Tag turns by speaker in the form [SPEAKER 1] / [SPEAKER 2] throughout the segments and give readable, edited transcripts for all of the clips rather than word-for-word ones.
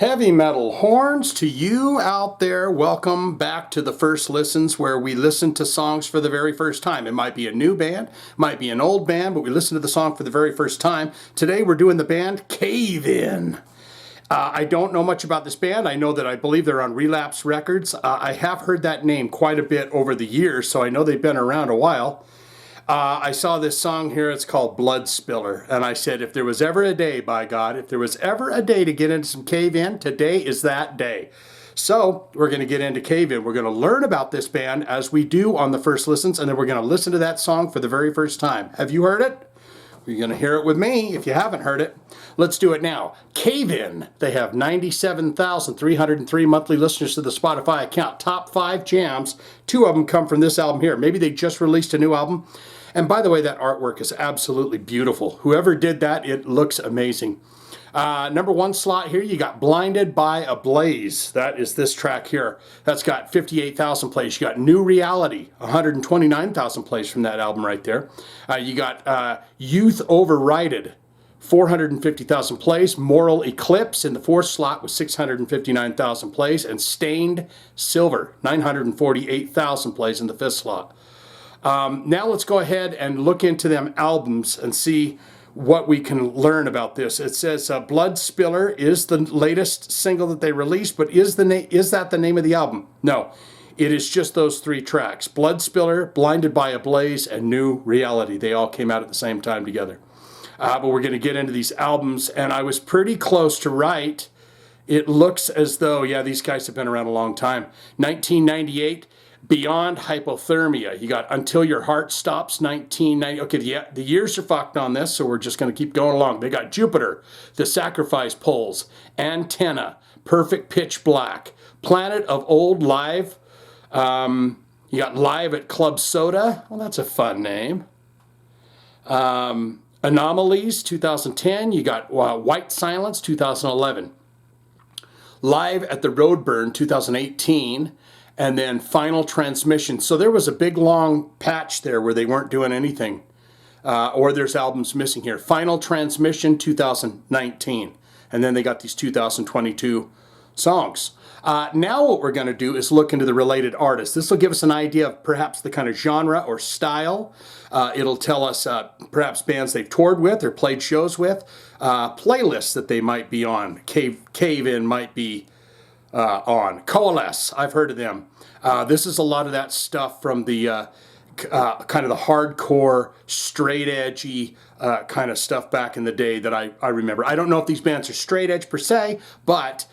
[SPEAKER 1] Heavy metal horns to you out there. Welcome back to the First Listens, where we listen to songs for the very first time. It might be a new band, might be an old band, but we listen to the song for the very first time. Today we're doing the band Cave In. I don't know much about this band. I know that I believe they're on Relapse Records. I have heard that name quite a bit over the years, so I know they've been around a while. I saw this song here, it's called Bloodspiller, and I said, if there was ever a day, by God, if there was ever a day to get into some Cave In, today is that day. So we're going to get into Cave In. We're going to learn about this band as we do on the First Listens, and then we're going to listen to that song for the very first time. Have you heard it? You're going to hear it with me if you haven't heard it. Let's do it now. Cave In. They have 97,303 monthly listeners to the Spotify account. Top 5 jams. 2 of them come from this album here. Maybe they just released a new album. And by the way, that artwork is absolutely beautiful. Whoever did that, it looks amazing. Number 1 slot here, you got Blinded by a Blaze. That is this track here. That's got 58,000 plays. You got New Reality, 129,000 plays from that album right there. You got Youth Overrided, 450,000 plays. Moral Eclipse in the 4th slot with 659,000 plays. And Stained Silver, 948,000 plays in the 5th slot. Now let's go ahead and look into them albums and see what we can learn about this. It says Bloodspiller is the latest single that they released, but is that the name of the album? No, it is just those 3 tracks. Bloodspiller, Blinded by a Blaze, and New Reality. They all came out at the same time together. But we're going to get into these albums, and I was pretty close to right. It looks as though, yeah, these guys have been around a long time. 1998, Beyond Hypothermia. You got Until Your Heart Stops, 1990. Okay, yeah, the years are fucked on this, so we're just going to keep going along. They got Jupiter, The Sacrifice Poles, Antenna, Perfect Pitch Black, Planet of Old Live. You got Live at Club Soda. Well, that's a fun name. Anomalies, 2010. You got White Silence, 2011. Live at the Roadburn, 2018. And then Final Transmission. So there was a big long patch there where they weren't doing anything. Or there's albums missing here. Final Transmission 2019. And then they got these 2022 songs. Now what we're going to do is look into the related artists. This will give us an idea of perhaps the kind of genre or style. It'll tell us perhaps bands they've toured with or played shows with. Playlists that they might be on. Cave In might be on. Coalesce, I've heard of them. This is a lot of that stuff from the kind of the hardcore, straight edgy kind of stuff back in the day that I remember. I don't know if these bands are straight edge per se, but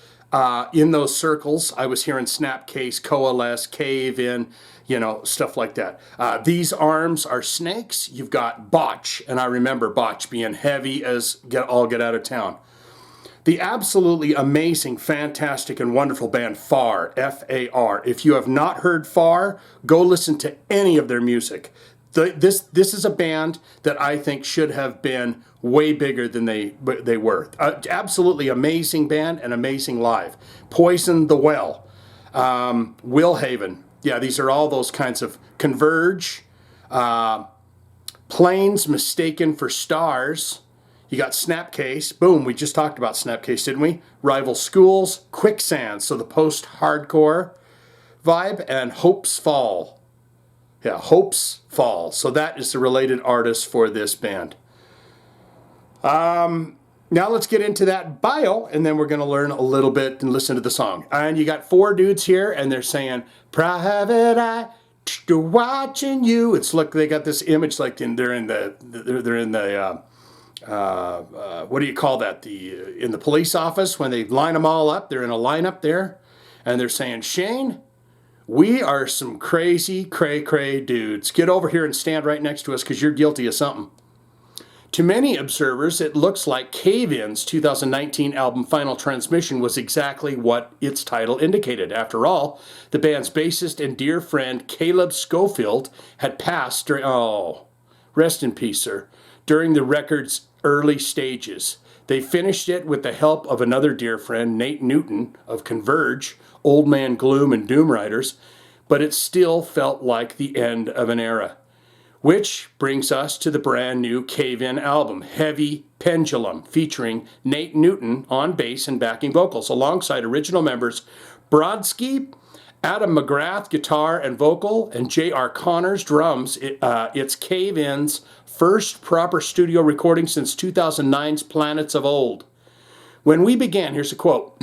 [SPEAKER 1] in those circles, I was hearing Snapcase, Coalesce, Cave In, you know, stuff like that. These Arms Are Snakes. You've got Botch, and I remember Botch being heavy as get out of town. The absolutely amazing, fantastic, and wonderful band Far, F-A-R. If you have not heard Far, go listen to any of their music. This is a band that I think should have been way bigger than they were. Absolutely amazing band and amazing live. Poison the Well, Willhaven. Yeah, these are all those kinds of Converge, Planes Mistaken for Stars. You got Snapcase. Boom, we just talked about Snapcase, didn't we? Rival Schools, Quicksand, so the post-hardcore vibe, and Hopes Fall. Yeah, Hopes Fall. So that is the related artist for this band. Now let's get into that bio, and then we're going to learn a little bit and listen to the song. And you got 4 dudes here, and they're saying, Private Eye, watching you. It's look, they got this image like they're in the what do you call that? In the police office when they line them all up, they're in a lineup there, and they're saying, Shane, we are some crazy, cray dudes. Get over here and stand right next to us because you're guilty of something. To many observers, it looks like Cave In's 2019 album Final Transmission was exactly what its title indicated. After all, the band's bassist and dear friend Caleb Schofield had passed during, rest in peace, sir, during the record's early stages. They finished it with the help of another dear friend, Nate Newton of Converge, Old Man Gloom and Doom Riders, but it still felt like the end of an era. Which brings us to the brand new Cave-In album, Heavy Pendulum, featuring Nate Newton on bass and backing vocals, alongside original members Brodsky, Adam McGrath, guitar and vocal, and J.R. Connors, drums. It's Cave-In's first proper studio recording since 2009's Planets of Old. When we began, here's a quote,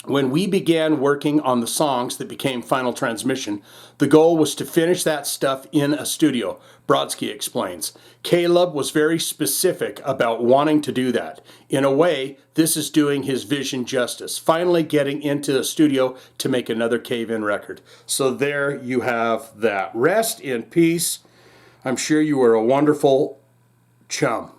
[SPEAKER 1] when we began working on the songs that became Final Transmission, the goal was to finish that stuff in a studio, Brodsky explains. Caleb was very specific about wanting to do that. In a way, this is doing his vision justice, finally getting into the studio to make another Cave-In record. So there you have that. Rest in peace. I'm sure you were a wonderful chum,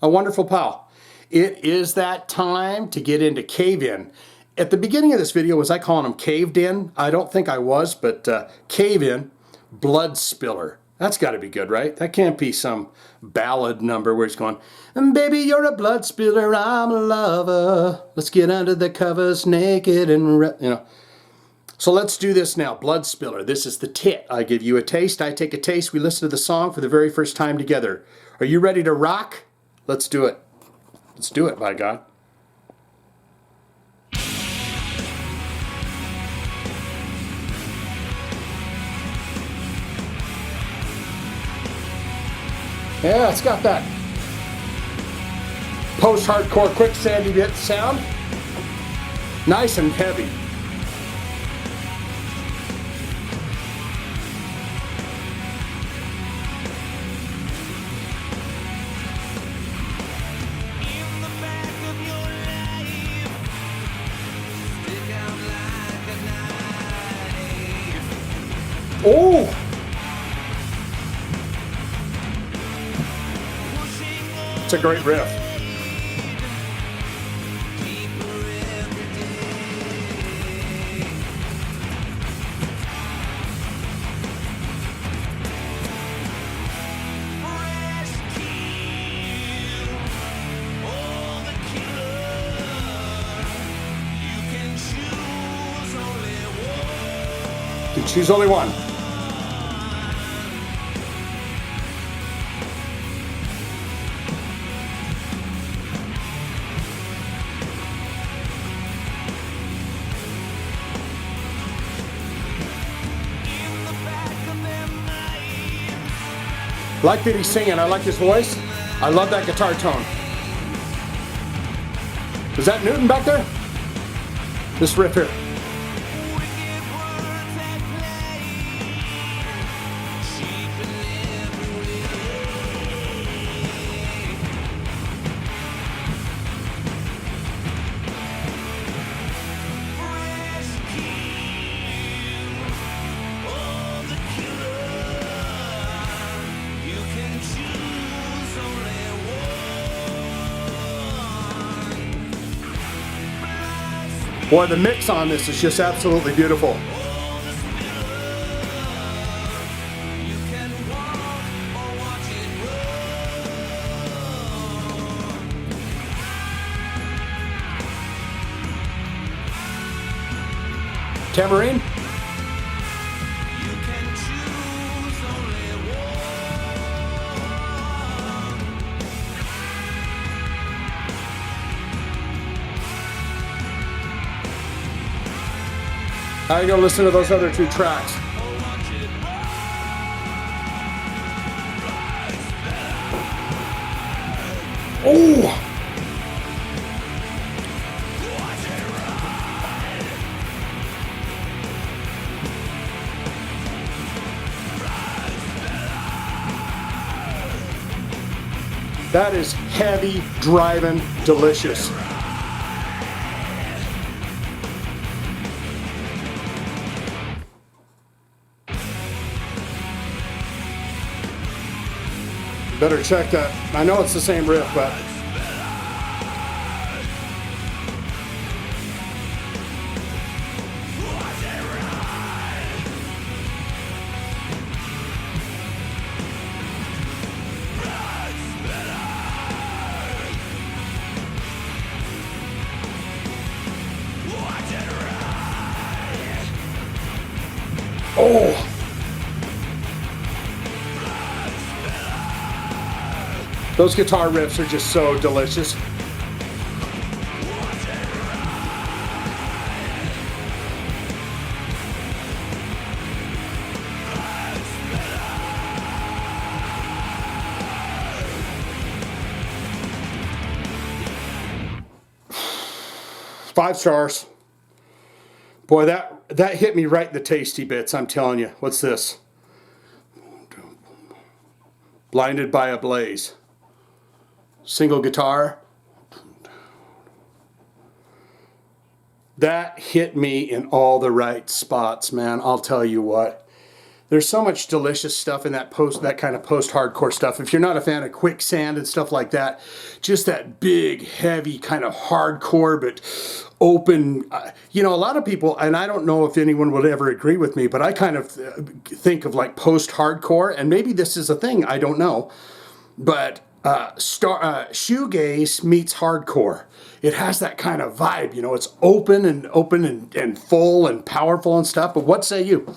[SPEAKER 1] a wonderful pal. It is that time to get into Cave-In. At the beginning of this video, was I calling him Caved In? I don't think I was, but Cave-In, Bloodspiller. That's got to be good, right? That can't be some ballad number where he's going, and baby, you're a blood spiller, I'm a lover. Let's get under the covers naked and, you know. So let's do this now. Bloodspiller. This is the tit. I give you a taste, I take a taste. We listen to the song for the very first time together. Are you ready to rock? Let's do it. Let's do it, by God. Yeah, it's got that post-hardcore quicksandy bit sound. Nice and heavy. Oh! It's a great riff. You can choose only one. I like that he's singing. I like his voice. I love that guitar tone. Is that Newton back there? This riff here. Boy, the mix on this is just absolutely beautiful. Tambourine. How you gonna listen to those other two tracks? Oh! That is heavy, driving, delicious. Better check that. I know it's the same riff, but oh! Those guitar riffs are just so delicious. Five stars. Boy, that hit me right in the tasty bits, I'm telling you. What's this? Blinded by a Blaze. Single guitar. That hit me in all the right spots, man. I'll tell you what. There's so much delicious stuff in that kind of post-hardcore stuff. If you're not a fan of Quicksand and stuff like that, just that big, heavy kind of hardcore, but open. You know, a lot of people, and I don't know if anyone would ever agree with me, but I kind of think of like post-hardcore, and maybe this is a thing, I don't know. But shoegaze meets hardcore. It has that kind of vibe, you know, it's open and full and powerful and stuff. But what say you?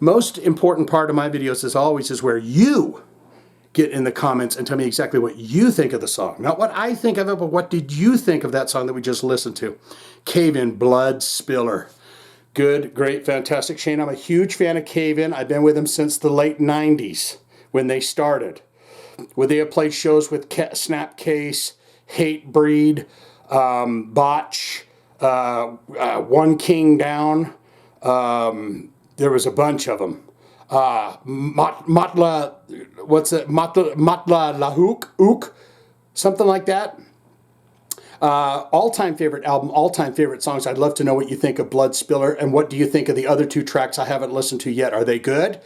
[SPEAKER 1] Most important part of my videos, as always, is where you get in the comments and tell me exactly what you think of the song. Not what I think of it, but what did you think of that song that we just listened to? Cave In, Bloodspiller. Good, great, fantastic. Shane, I'm a huge fan of Cave In. I've been with them since the late 90s when they started. Where they have played shows with Snapcase, Hatebreed, Botch, One King Down. There was a bunch of them. Matla, what's it? Matla Lahook, something like that. All-time favorite album, all-time favorite songs. I'd love to know what you think of Bloodspiller, and what do you think of the other two tracks I haven't listened to yet. Are they good?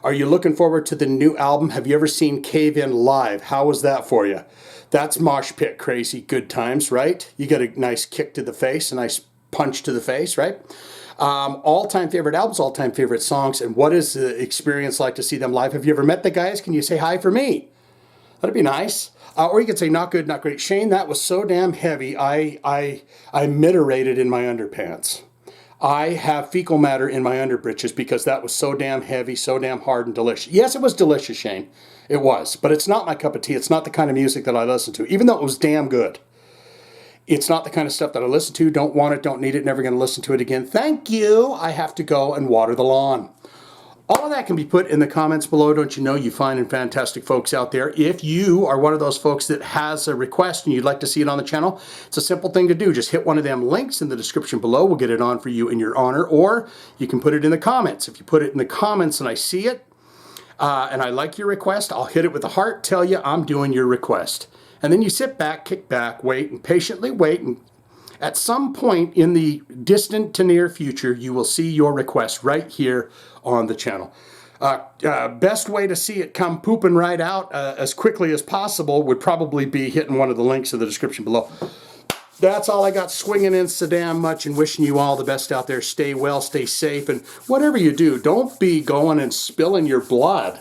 [SPEAKER 1] Are you looking forward to the new album? Have you ever seen Cave In live? How was that for you? That's mosh pit crazy good times, right? You get a nice kick to the face, a nice punch to the face, right? All-time favorite albums, all-time favorite songs, and what is the experience like to see them live? Have you ever met the guys? Can you say hi for me? That'd be nice. Or you could say not good, not great. Shane, that was so damn heavy, I miterated in my underpants. I have fecal matter in my underbritches because that was so damn heavy, so damn hard and delicious. Yes, it was delicious, Shane. It was. But it's not my cup of tea. It's not the kind of music that I listen to, even though it was damn good. It's not the kind of stuff that I listen to, don't want it, don't need it, never going to listen to it again. Thank you. I have to go and water the lawn. All of that can be put in the comments below. Don't you know, you fine and fantastic folks out there. If you are one of those folks that has a request and you'd like to see it on the channel, it's a simple thing to do. Just hit one of them links in the description below. We'll get it on for you in your honor, or you can put it in the comments. If you put it in the comments and I see it, and I like your request, I'll hit it with a heart, tell you I'm doing your request. And then you sit back, kick back, wait, and patiently wait, and at some point in the distant to near future, you will see your request right here on the channel. Best way to see it come pooping right out as quickly as possible would probably be hitting one of the links in the description below. That's all I got swinging in so damn much, and wishing you all the best out there. Stay well, stay safe, and whatever you do, don't be going and spilling your blood.